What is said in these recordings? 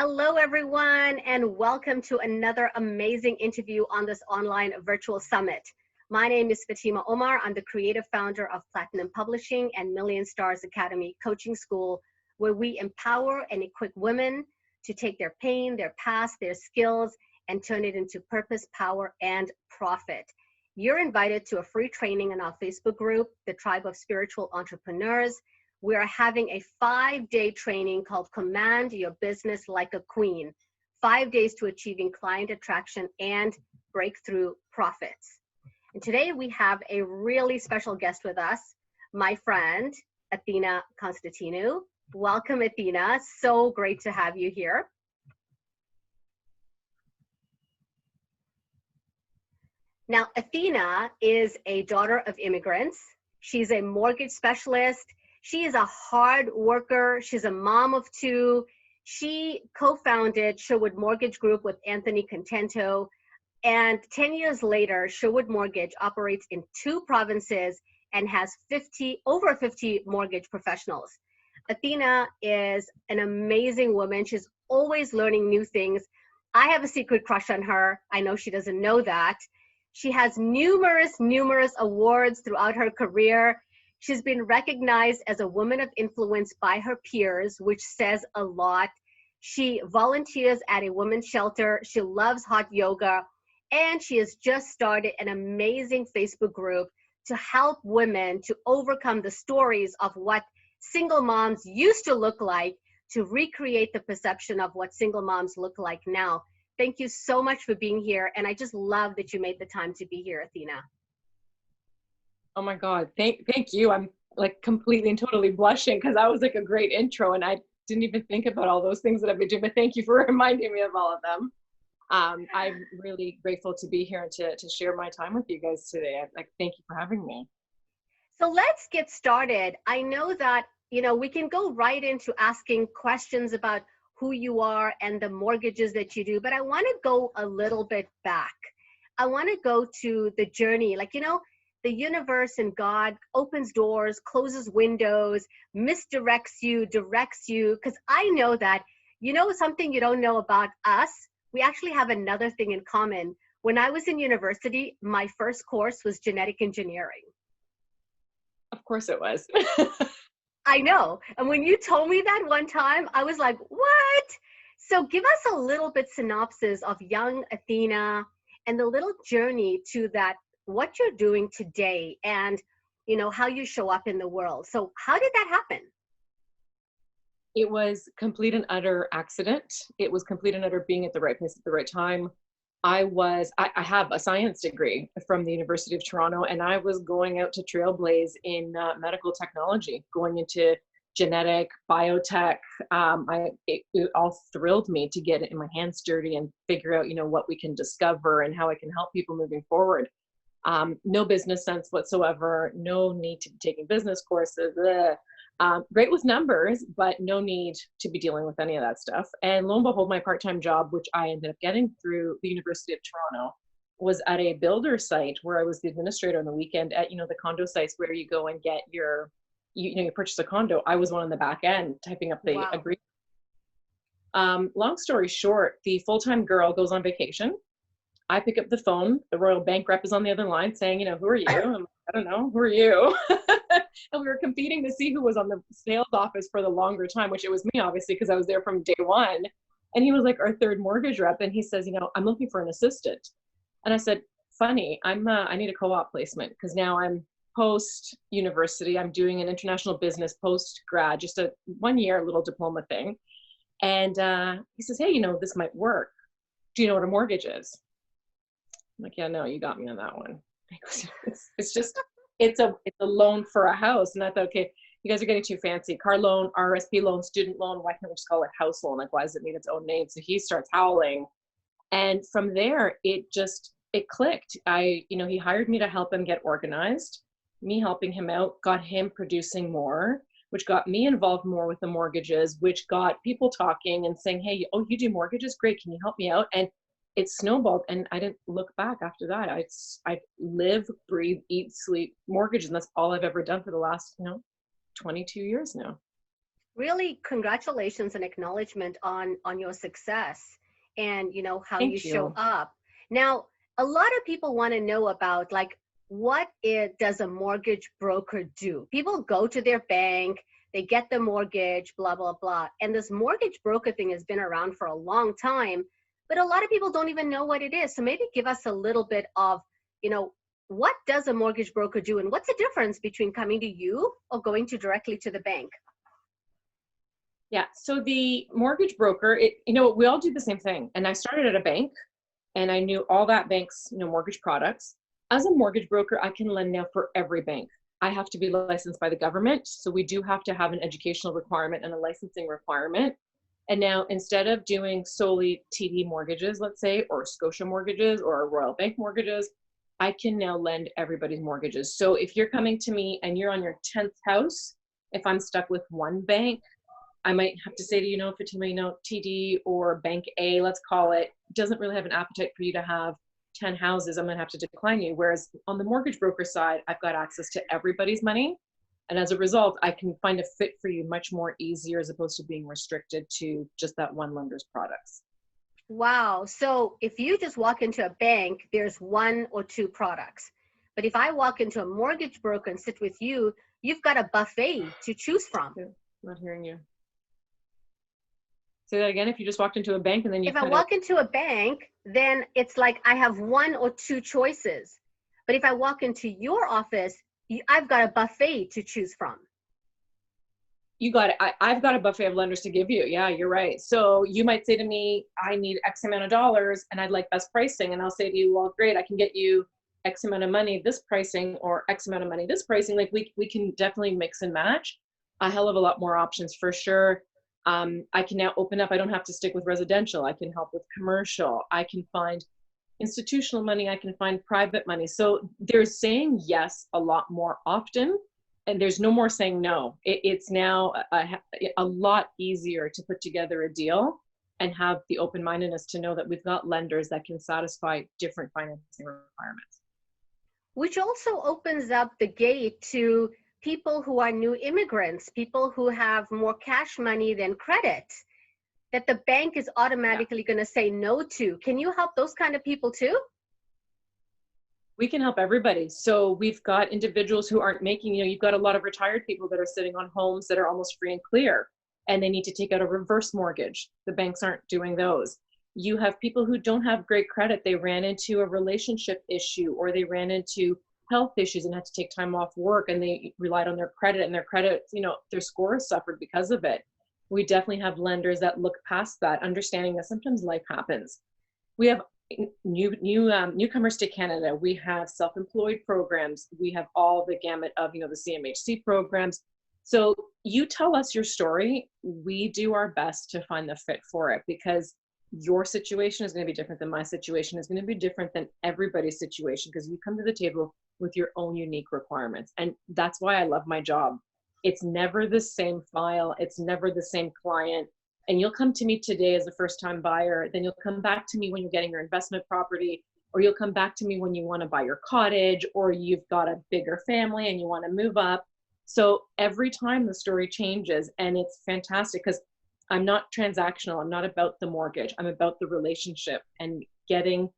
Hello, everyone, and welcome to another amazing interview on this online virtual summit. My name is Fatima Omar. I'm the creative founder of Platinum Publishing and Million Stars Academy Coaching School, where we empower and equip women to take their pain, their past, their skills, and turn it into purpose, power, and profit. You're invited to a free training in our Facebook group, the Tribe of Spiritual Entrepreneurs. We are having a 5-day training called Command Your Business Like a Queen, 5 days to achieving client attraction and breakthrough profits. And today we have a really special guest with us, my friend, Athena Constantinou. Welcome, Athena. So great to have you here. Now, Athena is a daughter of immigrants. She's a mortgage specialist. She is a hard worker. She's a mom of 2. She co-founded Sherwood Mortgage Group with Anthony Constantinou. And 10 years later, Sherwood Mortgage operates in 2 provinces and has over 50 mortgage professionals. Athena is an amazing woman. She's always learning new things. I have a secret crush on her. I know she doesn't know that. She has numerous awards throughout her career. She's been recognized as a woman of influence by her peers, which says a lot. She volunteers at a women's shelter. She loves hot yoga. And she has just started an amazing Facebook group to help women to overcome the stories of what single moms used to look like, to recreate the perception of what single moms look like now. Thank you so much for being here. And I just love that you made the time to be here, Athena. Oh my God, thank you. I'm like completely and totally blushing because that was like a great intro and I didn't even think about all those things that I've been doing, but thank you for reminding me of all of them. I'm really grateful to be here and to share my time with you guys today. Thank you for having me. So let's get started. I know that, we can go right into asking questions about who you are and the mortgages that you do, but I want to go a little bit back. I want to go to the journey, the universe and God opens doors, closes windows, misdirects you, directs you. Because I know that, something you don't know about us, we actually have another thing in common. When I was in university, my first course was genetic engineering. Of course it was. I know. And when you told me that one time, I was like, what? So give us a little bit synopsis of young Athena and the little journey to that, what you're doing today and how you show up in the world. So how did that happen? It was complete and utter accident. It was complete and utter being at the right place at the right time. I have a science degree from the University of Toronto, and I was going out to trailblaze in medical technology, going into genetic, biotech. It all thrilled me to get it in my hands dirty and figure out, what we can discover and how I can help people moving forward. No business sense whatsoever, no need to be taking business courses, great with numbers, but no need to be dealing with any of that stuff. And lo and behold, my part-time job, which I ended up getting through the University of Toronto, was at a builder site where I was the administrator on the weekend at, the condo sites where you go and get you purchase a condo. I was one on the back end typing up the agreement. Long story short, the full-time girl goes on vacation. I pick up the phone. The Royal Bank rep is on the other line saying, who are you? I'm like, I don't know. Who are you? And we were competing to see who was on the sales office for the longer time, which it was me, obviously, because I was there from day one. And he was like our third mortgage rep. And he says, I'm looking for an assistant. And I said, funny, I need a co-op placement because now I'm post-university. I'm doing an international business post-grad, just a 1-year little diploma thing. And he says, hey, this might work. Do you know what a mortgage is? I'm like, yeah, no, you got me on that one. It's a loan for a house. And I thought, okay, you guys are getting too fancy. Car loan, RSP loan, student loan. Why can't we just call it house loan? Like, why does it need its own name? So he starts howling. And from there, it clicked. He hired me to help him get organized. Me helping him out got him producing more, which got me involved more with the mortgages, which got people talking and saying, hey, you do mortgages? Great. Can you help me out? And it snowballed, and I didn't look back after that. I live, breathe, eat, sleep mortgage, and that's all I've ever done for the last 22 years now. really congratulations and acknowledgement on your success and how you Thank show you. up. Now, a lot of people want to know about like what it does a mortgage broker do. People go to their bank, they get the mortgage, blah blah blah, and this mortgage broker thing has been around for a long time, but a lot of people don't even know what it is. So maybe give us a little bit of, what does a mortgage broker do, and what's the difference between coming to you or going to directly to the bank? Yeah. So the mortgage broker, we all do the same thing. And I started at a bank and I knew all that bank's, mortgage products. As a mortgage broker, I can lend now for every bank. I have to be licensed by the government. So we do have to have an educational requirement and a licensing requirement. And now instead of doing solely TD mortgages, let's say, or Scotia mortgages or Royal Bank mortgages, I can now lend everybody's mortgages. So if you're coming to me and you're on your 10th house, if I'm stuck with one bank, I might have to say to you, Fatima, TD or Bank A, let's call it, doesn't really have an appetite for you to have 10 houses. I'm going to have to decline you. Whereas on the mortgage broker side, I've got access to everybody's money. And as a result, I can find a fit for you much more easier as opposed to being restricted to just that one lender's products. Wow. So if you just walk into a bank, there's one or two products. But if I walk into a mortgage broker and sit with you, you've got a buffet to choose from. I'm not hearing you. Say that again. If you just walked into a bank and then you If I walk into a bank, then it's like I have one or two choices. But if I walk into your office, I've got a buffet to choose from. You got it. I've got a buffet of lenders to give you. Yeah, you're right. So you might say to me, I need X amount of dollars and I'd like best pricing. And I'll say to you, well, great, I can get you X amount of money, this pricing, or X amount of money, this pricing. Like we can definitely mix and match a hell of a lot more options for sure. I can now open up. I don't have to stick with residential. I can help with commercial. I can find institutional money. I can find private money. So there's saying yes a lot more often. And there's no more saying no. It's now a lot easier to put together a deal and have the open-mindedness to know that we've got lenders that can satisfy different financing requirements. Which also opens up the gate to people who are new immigrants, people who have more cash money than credit, that the bank is automatically going to say no to. Can you help those kind of people too? We can help everybody. So we've got individuals who aren't making, you've got a lot of retired people that are sitting on homes that are almost free and clear, and they need to take out a reverse mortgage. The banks aren't doing those. You have people who don't have great credit. They ran into a relationship issue or they ran into health issues and had to take time off work and they relied on their credit and their credit, their scores suffered because of it. We definitely have lenders that look past that, understanding that sometimes life happens. We have newcomers to Canada. We have self-employed programs. We have all the gamut of, the CMHC programs. So you tell us your story. We do our best to find the fit for it because your situation is going to be different than my situation. Is going to be different than everybody's situation because you come to the table with your own unique requirements. And that's why I love my job. It's never the same file. It's never the same client. And you'll come to me today as a first-time buyer, then you'll come back to me when you're getting your investment property, or you'll come back to me when you want to buy your cottage, or you've got a bigger family and you want to move up. So every time the story changes, and it's fantastic because I'm not transactional. I'm not about the mortgage. I'm about the relationship and getting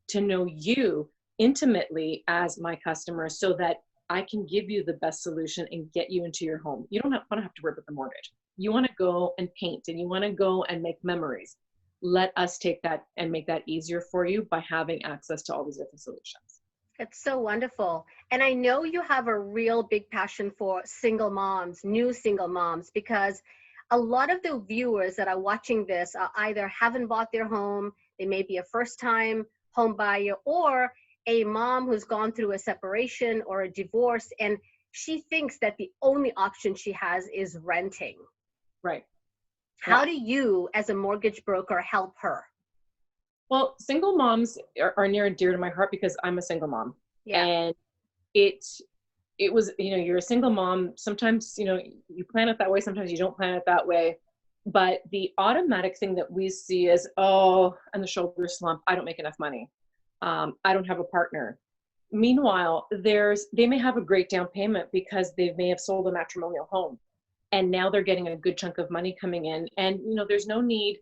to know you intimately as my customer so that I can give you the best solution and get you into your home. You don't want to have to work with the mortgage. You want to go and paint and you want to go and make memories. Let us take that and make that easier for you by having access to all these different solutions. It's so wonderful. And I know you have a real big passion for single moms, new single moms, because a lot of the viewers that are watching this either haven't bought their home, they may be a first-time home buyer, or a mom who's gone through a separation or a divorce, and she thinks that the only option she has is renting. Right. How do you, as a mortgage broker, help her? Well, single moms are near and dear to my heart because I'm a single mom. Yeah. And it was, you're a single mom. Sometimes, you plan it that way. Sometimes you don't plan it that way. But the automatic thing that we see is, and the shoulder slump, I don't make enough money. I don't have a partner. Meanwhile, they may have a great down payment because they may have sold a matrimonial home. and now they're getting a good chunk of money coming in. And, you know, there's no need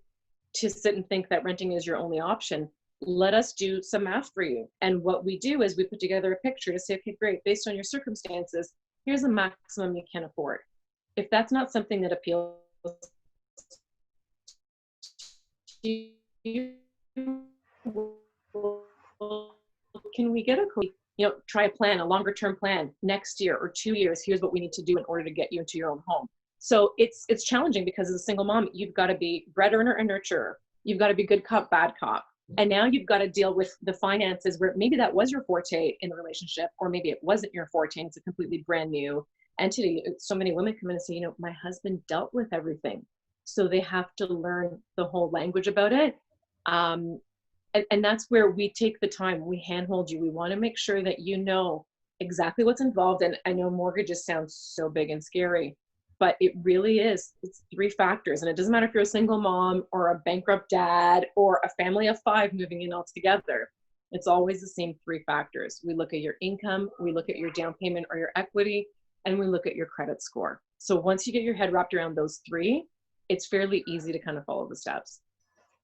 to sit and think that renting is your only option. Let us do some math for you. And what we do is we put together a picture to say, okay, great, based on your circumstances, here's the maximum you can afford. If that's not something that appeals to you, can we get a, you know, try a plan, a longer term plan next year or 2 years? Here's what we need to do in order to get you into your own home. So it's challenging because as a single mom, you've got to be bread earner and nurturer. You've got to be good cop, bad cop. And now you've got to deal with the finances where maybe that was your forte in the relationship, or maybe it wasn't your forte and it's a completely brand new entity. So many women come in and say, you know, my husband dealt with everything. So they have to learn the whole language about it. And that's where we take the time, we handhold you. We want to make sure that you know exactly what's involved. And I know mortgages sound so big and scary, but it really is. It's 3 factors. And it doesn't matter if you're a single mom or a bankrupt dad or a family of 5 moving in all together. It's always the same 3 factors. We look at your income, we look at your down payment or your equity, and we look at your credit score. So once you get your head wrapped around those 3, it's fairly easy to kind of follow the steps.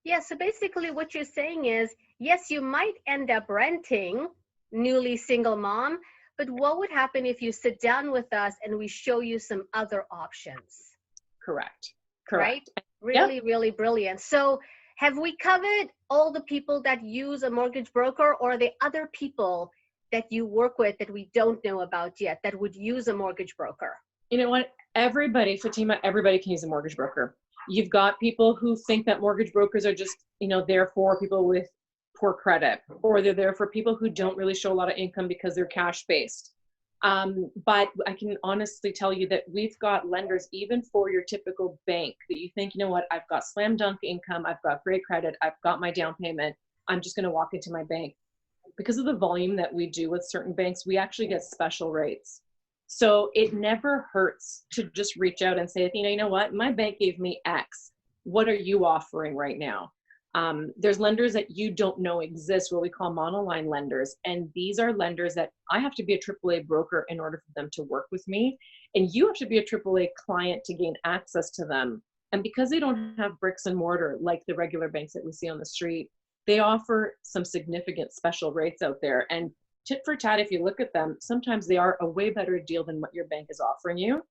Yeah, so basically what you're saying is, yes, you might end up renting, newly single mom, but what would happen if you sit down with us and we show you some other options? Correct. Right? Really, yep. Really brilliant. So have we covered all the people that use a mortgage broker, or are there other people that you work with that we don't know about yet that would use a mortgage broker? You know what? Everybody, Fatima, everybody can use a mortgage broker. You've got people who think that mortgage brokers are just, you know, there for people with poor credit, or they're there for people who don't really show a lot of income because they're cash based. But I can honestly tell you that we've got lenders, even for your typical bank, that you think, you know what, I've got slam dunk income, I've got great credit, I've got my down payment, I'm just going to walk into my bank. Because of the volume that we do with certain banks, we actually get special rates. So it never hurts to just reach out and say, Athena, you know what? My bank gave me X. What are you offering right now? There's lenders that you don't know exist, what we call monoline lenders. And these are lenders that I have to be a AAA broker in order for them to work with me. And you have to be a AAA client to gain access to them. And because they don't have bricks and mortar like the regular banks that we see on the street, they offer some significant special rates out there. And tit for tat, if you look at them, sometimes they are a way better deal than what your bank is offering you.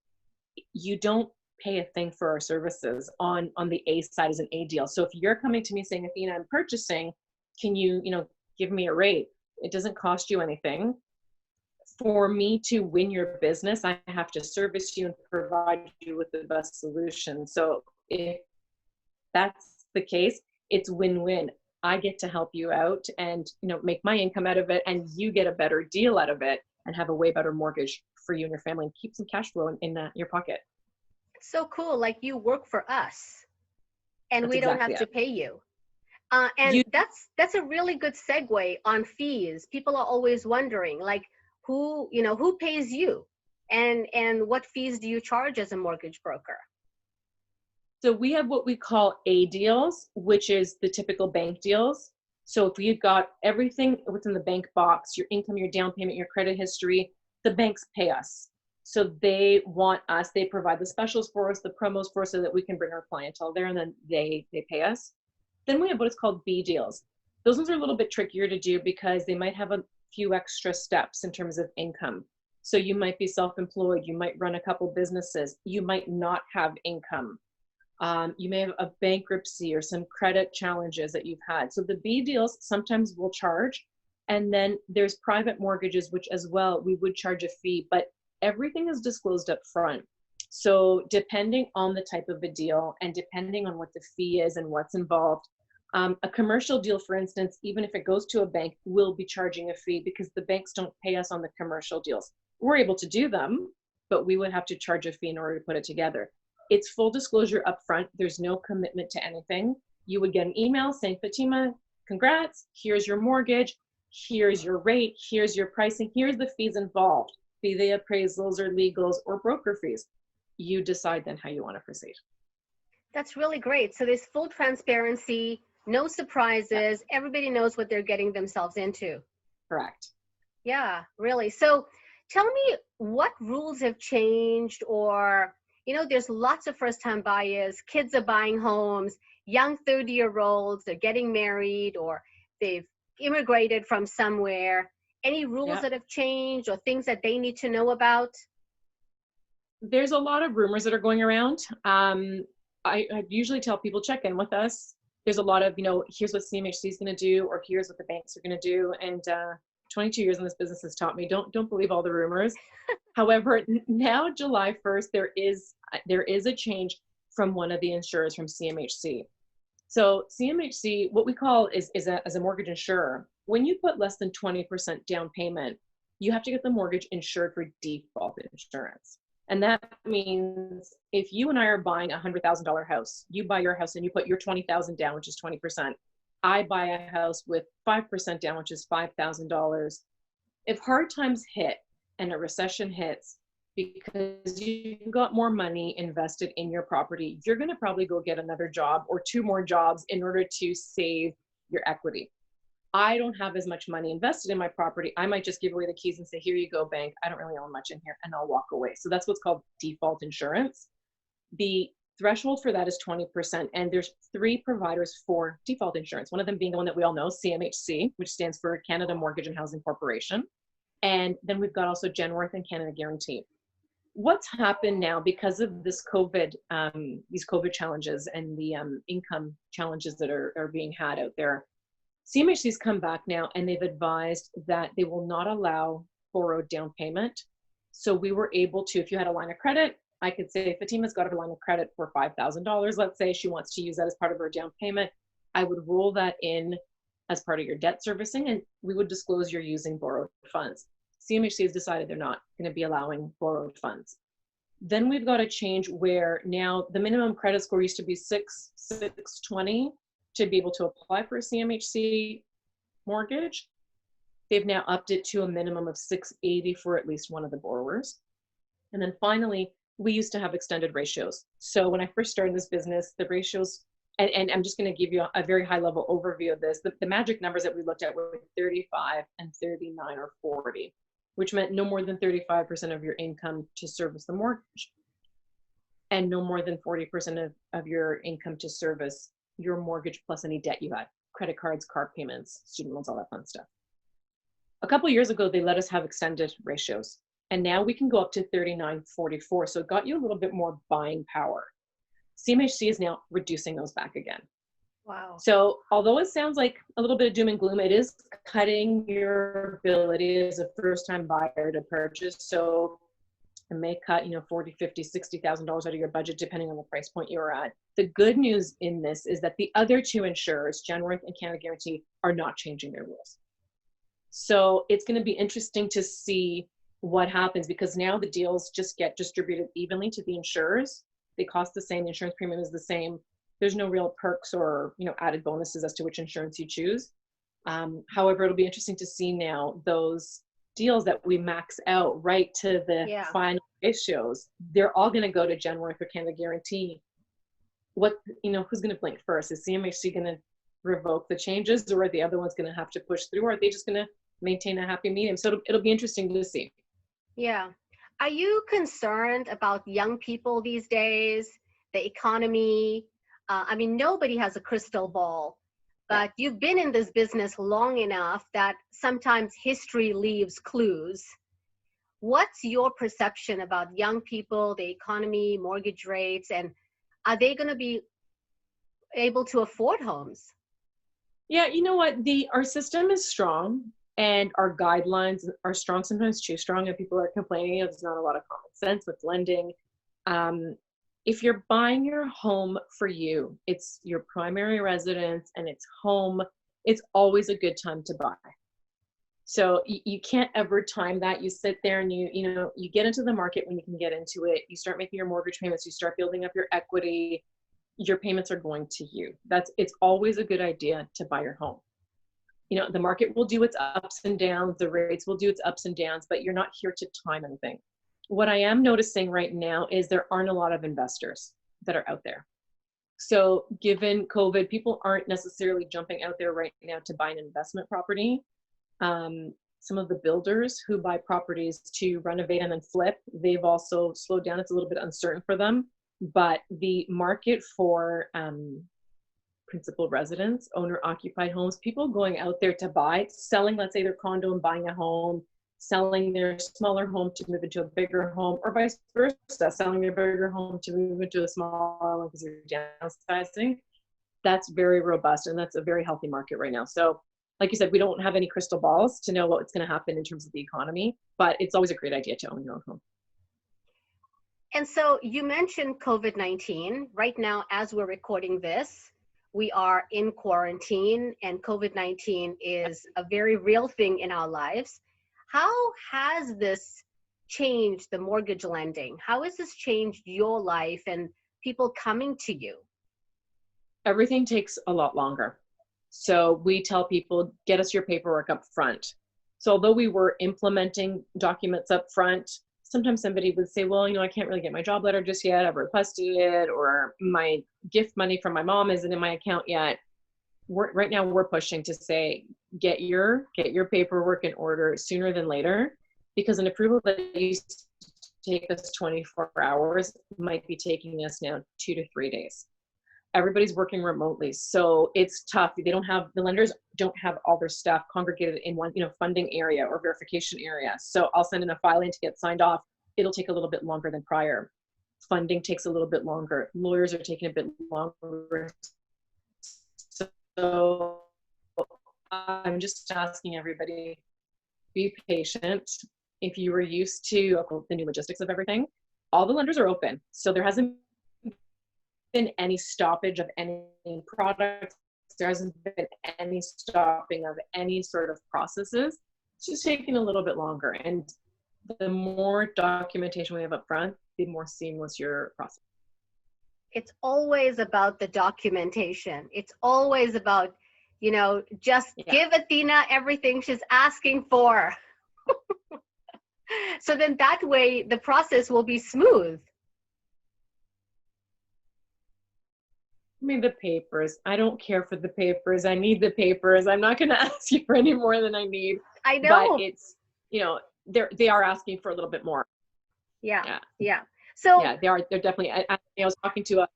You don't pay a thing for our services on the A side as an A deal. So if you're coming to me saying, Athena, I'm purchasing, can you, give me a rate? It doesn't cost you anything. For me to win your business, I have to service you and provide you with the best solution. So if that's the case, it's win-win. I get to help you out and make my income out of it, and you get a better deal out of it and have a way better mortgage for you and your family and keep some cash flow in your pocket. So cool. Like, you work for us and That's we don't exactly have to pay you. And that's a really good segue on fees. People are always wondering, like, who pays you, and what fees do you charge as a mortgage broker? So we have what we call A deals, which is the typical bank deals. So if you've got everything within the bank box, your income, your down payment, your credit history, the banks pay us. So they want us, they provide the specials for us, the promos for us, so that we can bring our clientele there, and then they pay us. Then we have what is called B deals. Those ones are a little bit trickier to do because they might have a few extra steps in terms of income. So you might be self-employed, you might run a couple businesses, you might not have income. You may have a bankruptcy or some credit challenges that you've had. So the B deals sometimes will charge. And then there's private mortgages, which as well, we would charge a fee, but everything is disclosed up front. So depending on the type of a deal and depending on what the fee is and what's involved, a commercial deal, for instance, even if it goes to a bank, will be charging a fee because the banks don't pay us on the commercial deals. We're able to do them, but we would have to charge a fee in order to put it together. It's full disclosure up front. There's no commitment to anything. You would get an email saying, Fatima, congrats, here's your mortgage, here's your rate, here's your pricing, here's the fees involved, be they appraisals or legals or broker fees. You decide then how you want to proceed. That's really great. So there's full transparency, no surprises. Yeah. Everybody knows what they're getting themselves into. Correct. Yeah, really. So tell me what rules have changed, or there's lots of first-time buyers, kids are buying homes, young 30-year-olds, they're getting married or they've immigrated from somewhere. Any rules Yeah. that have changed or things that they need to know about? There's a lot of rumors that are going around. I usually tell people check in with us. There's a lot of, here's what CMHC is going to do, or here's what the banks are going to do. And 22 years in this business has taught me, don't believe all the rumors. However, now July 1st, there is a change from one of the insurers from CMHC. So CMHC, what we call as a mortgage insurer, when you put less than 20% down payment, you have to get the mortgage insured for default insurance. And that means if you and I are buying a $100,000 house, you buy your house and you put your $20,000 down, which is 20%. I buy a house with 5% down, which is $5,000. If hard times hit and a recession hits, because you've got more money invested in your property, you're going to probably go get another job or 2 more jobs in order to save your equity. I don't have as much money invested in my property. I might just give away the keys and say, here you go, bank. I don't really own much in here, and I'll walk away. So that's what's called default insurance. The threshold for that is 20%. And there's 3 providers for default insurance. One of them being the one that we all know, CMHC, which stands for Canada Mortgage and Housing Corporation. And then we've got also Genworth and Canada Guarantee. What's happened now because of this COVID, these COVID challenges and the income challenges that are being had out there, CMHC's come back now and they've advised that they will not allow borrowed down payment. So we were able to, if you had a line of credit, I could say Fatima's got a line of credit for $5,000. Let's say she wants to use that as part of her down payment. I would roll that in as part of your debt servicing, and we would disclose you're using borrowed funds. CMHC has decided they're not going to be allowing borrowed funds. Then we've got a change where now the minimum credit score used to be 620 to be able to apply for a CMHC mortgage. They've now upped it to a minimum of 680 for at least one of the borrowers. And then finally, we used to have extended ratios. So when I first started this business, the ratios, and I'm just going to give you a very high level overview of this. The magic numbers that we looked at were 35 and 39 or 40, which meant no more than 35% of your income to service the mortgage and no more than 40% of your income to service your mortgage plus any debt you had, credit cards, car payments, student loans, all that fun stuff. A couple of years ago, they let us have extended ratios, and now we can go up to 39-44. So it got you a little bit more buying power. CMHC is now reducing those back again. Wow. So although it sounds like a little bit of doom and gloom, it is cutting your ability as a first-time buyer to purchase. So it may cut, $40,000, $50,000, $60,000 out of your budget, depending on the price point you're at. The good news in this is that the other 2 insurers, Genworth and Canada Guarantee, are not changing their rules. So it's going to be interesting to see what happens, because now the deals just get distributed evenly to the insurers. They cost the same, the insurance premium is the same. There's no real perks or added bonuses as to which insurance you choose. However, it'll be interesting to see now those deals that we max out right to the final ratios. They're all going to go to Genworth or Canada Guarantee. Who's going to blink first? Is CMHC going to revoke the changes, or are the other ones going to have to push through, or are they just going to maintain a happy medium? So it'll be interesting to see. Yeah. Are you concerned about young people these days, the economy? Nobody has a crystal ball, but you've been in this business long enough that sometimes history leaves clues. What's your perception about young people, the economy, mortgage rates, and are they going to be able to afford homes? Yeah, you know what? Our system is strong and our guidelines are strong, sometimes too strong, and people are complaining there's not a lot of common sense with lending. If you're buying your home for you, it's your primary residence and it's home, it's always a good time to buy. So you can't ever time that. You sit there and you get into the market when you can get into it. You start making your mortgage payments, you start building up your equity, your payments are going to you. It's always a good idea to buy your home. The market will do its ups and downs, the rates will do its ups and downs, but you're not here to time anything. What I am noticing right now is there aren't a lot of investors that are out there. So given COVID, people aren't necessarily jumping out there right now to buy an investment property. some of the builders who buy properties to renovate and then flip, they've also slowed down. It's a little bit uncertain for them, but the market for principal residence, owner occupied homes, people going out there to buy, selling, let's say their condo and buying a home, selling their smaller home to move into a bigger home, or vice versa, selling their bigger home to move into a smaller one because they're downsizing. That's very robust, and that's a very healthy market right now. So like you said, we don't have any crystal balls to know what's going to happen in terms of the economy, but it's always a great idea to own your own home. And so you mentioned COVID-19. Right now, as we're recording this, we are in quarantine, and COVID-19 is a very real thing in our lives. How has this changed the mortgage lending? How has this changed your life and people coming to you? Everything takes a lot longer. So we tell people, get us your paperwork up front. So although we were implementing documents up front, sometimes somebody would say, well, I can't really get my job letter just yet. I've requested it, or my gift money from my mom isn't in my account yet. Right now we're pushing to say, get your paperwork in order sooner than later, because an approval that used to take us 24 hours might be taking us now 2 to 3 days. Everybody's working remotely, so it's tough. The lenders don't have all their staff congregated in one, funding area or verification area. So I'll send in a filing to get signed off. It'll take a little bit longer than prior. Funding takes a little bit longer. Lawyers are taking a bit longer. So I'm just asking everybody, be patient. If you were used to the new logistics of everything, all the lenders are open. So there hasn't been any stoppage of any products. There hasn't been any stopping of any sort of processes. It's just taking a little bit longer. And the more documentation we have up front, the more seamless your process. It's always about the documentation. It's always about, just give Athena everything she's asking for. So then that way the process will be smooth. The papers. I don't care for the papers. I need the papers. I'm not going to ask you for any more than I need. I know. But it's, they are asking for a little bit more. Yeah. So yeah, they are. They're definitely. I was talking to a.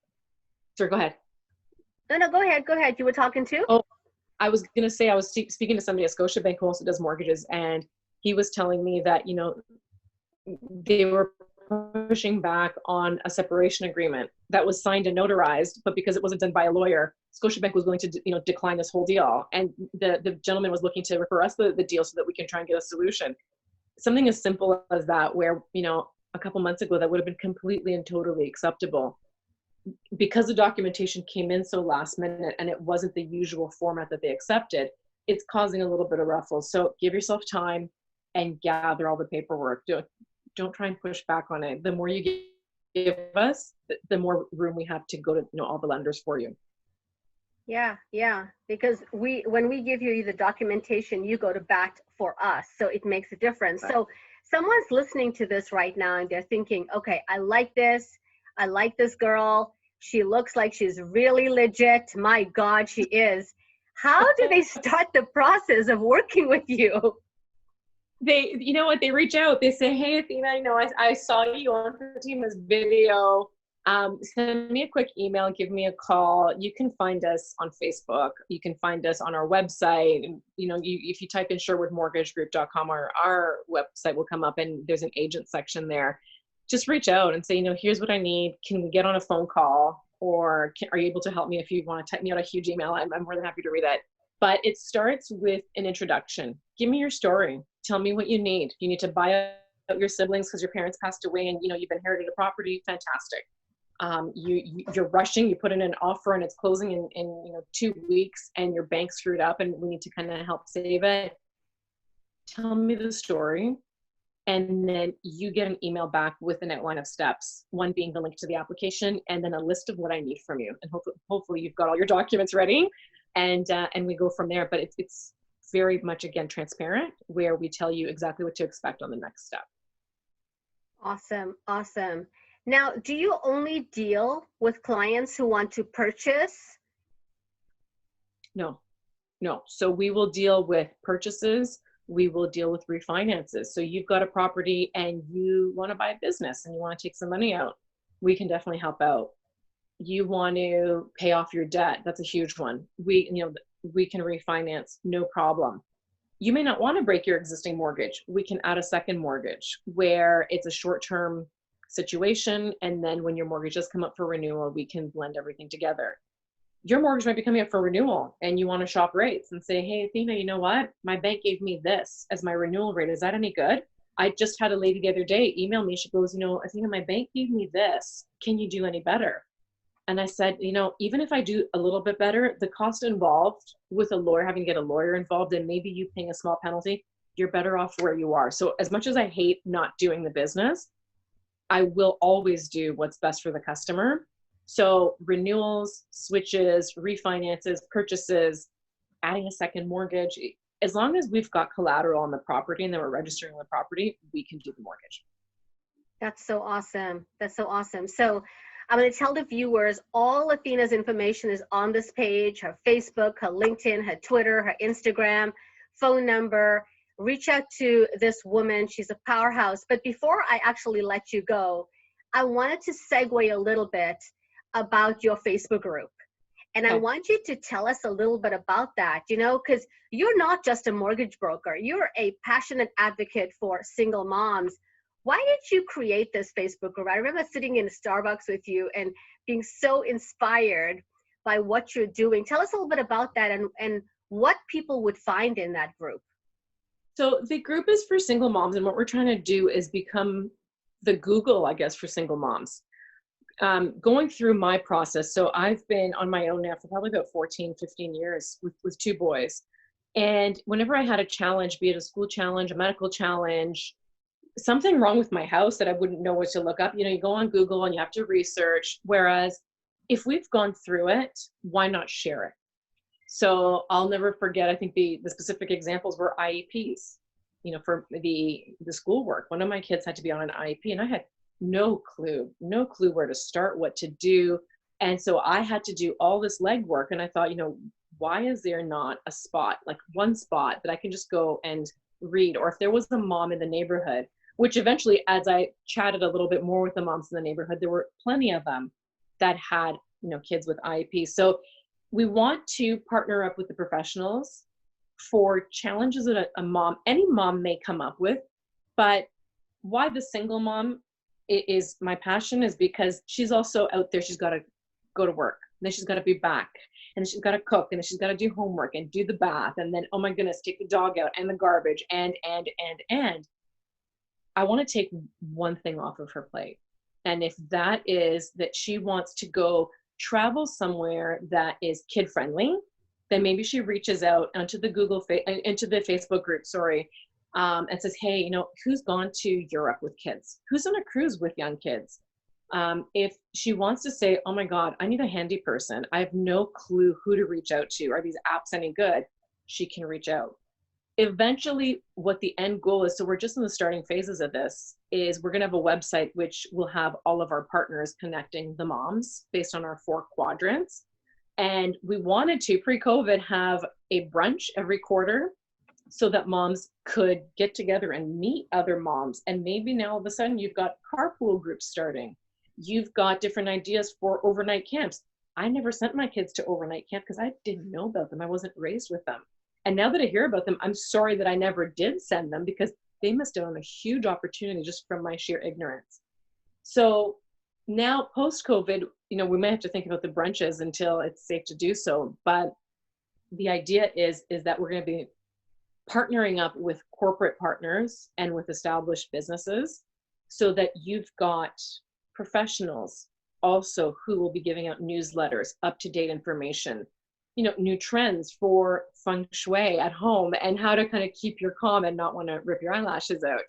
Sorry, go ahead. No, go ahead. Go ahead. You were talking to? Oh, I was going to say I was speaking to somebody at Scotiabank who also does mortgages, and he was telling me that they were pushing back on a separation agreement that was signed and notarized, but because it wasn't done by a lawyer, Scotiabank was willing to decline this whole deal, and the gentleman was looking to refer us the deal so that we can try and get a solution. Something as simple as that, where a couple months ago that would have been completely and totally acceptable, because the documentation came in so last minute and it wasn't the usual format that they accepted, it's causing a little bit of ruffles. So give yourself time and gather all the paperwork. Don't try and push back on it. The more you give us, the more room we have to go to all the lenders for you. Yeah, because when we give you the documentation, you go to bat for us, so it makes a difference. Right. So someone's listening to this right now and they're thinking, okay, I like this girl. She looks like she's really legit. My God, she is. How do they start the process of working with you? They, they reach out. They say, hey, Athena, I saw you on Fatima's video. Send me a quick email, give me a call. You can find us on Facebook. You can find us on our website. And, if you type in sherwoodmortgagegroup.com, our website will come up and there's an agent section there. Just reach out and say, here's what I need. Can we get on a phone call? Or are you able to help me? If you want to type me out a huge email, I'm more than happy to read that. But it starts with an introduction. Give me your story. Tell me what you need. You need to buy out your siblings because your parents passed away and you've inherited a property. Fantastic. You're rushing. You put in an offer and it's closing in 2 weeks, and your bank screwed up, and we need to kind of help save it. Tell me the story, and then you get an email back with an outline of steps. One being the link to the application, and then a list of what I need from you. And hopefully you've got all your documents ready. And we go from there. But it's very much, again, transparent, where we tell you exactly what to expect on the next step. Awesome. Now, do you only deal with clients who want to purchase? No. So we will deal with purchases, We will deal with refinances. So you've got a property and you want to buy a business and you want to take some money out. We can definitely help out. You want to pay off your debt. That's a huge one. We can refinance, no problem. You may not want to break your existing mortgage. We can add a second mortgage where it's a short-term situation. And then when your mortgage does come up for renewal, we can blend everything together. Your mortgage might be coming up for renewal and you want to shop rates and say, hey, Athena, you know what? My bank gave me this as my renewal rate. Is that any good? I just had a lady the other day email me. She goes, Athena, my bank gave me this. Can you do any better? And I said, even if I do a little bit better, the cost involved with a lawyer, having to get a lawyer involved and maybe you paying a small penalty, you're better off where you are. So as much as I hate not doing the business, I will always do what's best for the customer. So renewals, switches, refinances, purchases, adding a second mortgage, as long as we've got collateral on the property and then we're registering the property, we can do the mortgage. That's so awesome. That's so awesome. So I'm going to tell the viewers all Athena's information is on this page, her Facebook, her LinkedIn, her Twitter, her Instagram, phone number. Reach out to this woman. She's a powerhouse. But before I actually let you go, I wanted to segue a little bit about your Facebook group. And I want you to tell us a little bit about that, because you're not just a mortgage broker. You're a passionate advocate for single moms. Why did you create this Facebook group? I remember sitting in Starbucks with you and being so inspired by what you're doing. Tell us a little bit about that and what people would find in that group. So the group is for single moms, and what we're trying to do is become the Google, I guess, for single moms. Going through my process, so I've been on my own now for probably about 14, 15 years with two boys. And whenever I had a challenge, be it a school challenge, a medical challenge, something wrong with my house that I wouldn't know what to look up, you go on Google and you have to research. Whereas if we've gone through it, why not share it? So I'll never forget, I think the specific examples were IEPs, for the schoolwork. One of my kids had to be on an IEP and I had no clue where to start, what to do. And so I had to do all this legwork. And I thought, why is there not a spot, like one spot that I can just go and read? Or if there was a mom in the neighborhood, which eventually, as I chatted a little bit more with the moms in the neighborhood, there were plenty of them that had, kids with IEPs. So we want to partner up with the professionals for challenges that any mom may come up with. But why the single mom is my passion is because she's also out there. She's got to go to work, and then she's got to be back, and then she's got to cook, and then she's got to do homework and do the bath, and then, oh my goodness, take the dog out and the garbage and I want to take one thing off of her plate. And if that is that she wants to go travel somewhere that is kid friendly, then maybe she reaches out into the into the Facebook group, and says, hey, who's gone to Europe with kids? Who's on a cruise with young kids? If she wants to say, oh my God, I need a handy person, I have no clue who to reach out to. Are these apps any good? She can reach out. Eventually, what the end goal is, so we're just in the starting phases of this, is we're going to have a website which will have all of our partners connecting the moms based on our 4 quadrants. And we wanted to, pre-COVID, have a brunch every quarter so that moms could get together and meet other moms. And maybe now all of a sudden you've got carpool groups starting. You've got different ideas for overnight camps. I never sent my kids to overnight camp because I didn't know about them. I wasn't raised with them. And now that I hear about them, I'm sorry that I never did send them because they missed out on a huge opportunity just from my sheer ignorance. So now post-COVID, we may have to think about the brunches until it's safe to do so. But the idea is that we're going to be partnering up with corporate partners and with established businesses so that you've got professionals also who will be giving out newsletters, up-to-date information, new trends for feng shui at home and how to kind of keep your calm and not want to rip your eyelashes out.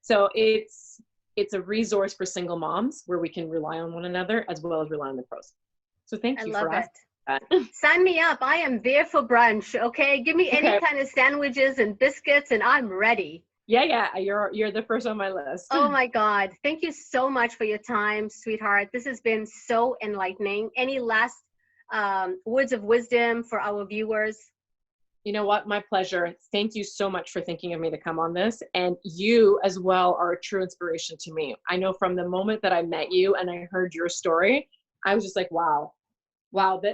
So it's a resource for single moms where we can rely on one another as well as rely on the pros. So thank you for asking that. Sign me up. I am there for brunch. Okay. Give me any kind of sandwiches and biscuits and I'm ready. Yeah. You're the first on my list. Oh my God. Thank you so much for your time, sweetheart. This has been so enlightening. Any last words of wisdom for our viewers? You know what? My pleasure. Thank you so much for thinking of me to come on this. And you as well are a true inspiration to me. I know from the moment that I met you and I heard your story, I was just like, wow,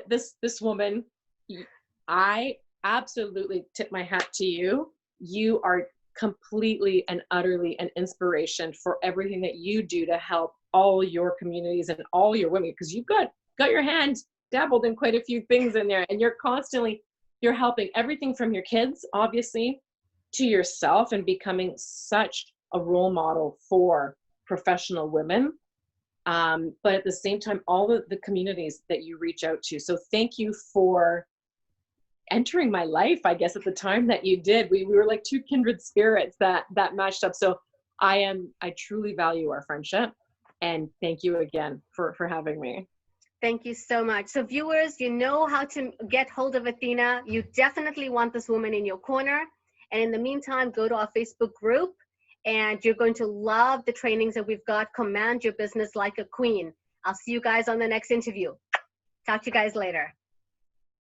this woman, I absolutely tip my hat to you. You are completely and utterly an inspiration for everything that you do to help all your communities and all your women, because you've got your hand dabbled in quite a few things in there, and you're helping everything from your kids, obviously, to yourself, and becoming such a role model for professional women. But at the same time, all of the communities that you reach out to. So thank you for entering my life, I guess, at the time that you did. We were like two kindred spirits that matched up. So I truly value our friendship. And thank you again for having me. Thank you so much. So viewers, you know how to get hold of Athena. You definitely want this woman in your corner. And in the meantime, go to our Facebook group, and you're going to love the trainings that we've got. Command your business like a queen. I'll see you guys on the next interview. Talk to you guys later.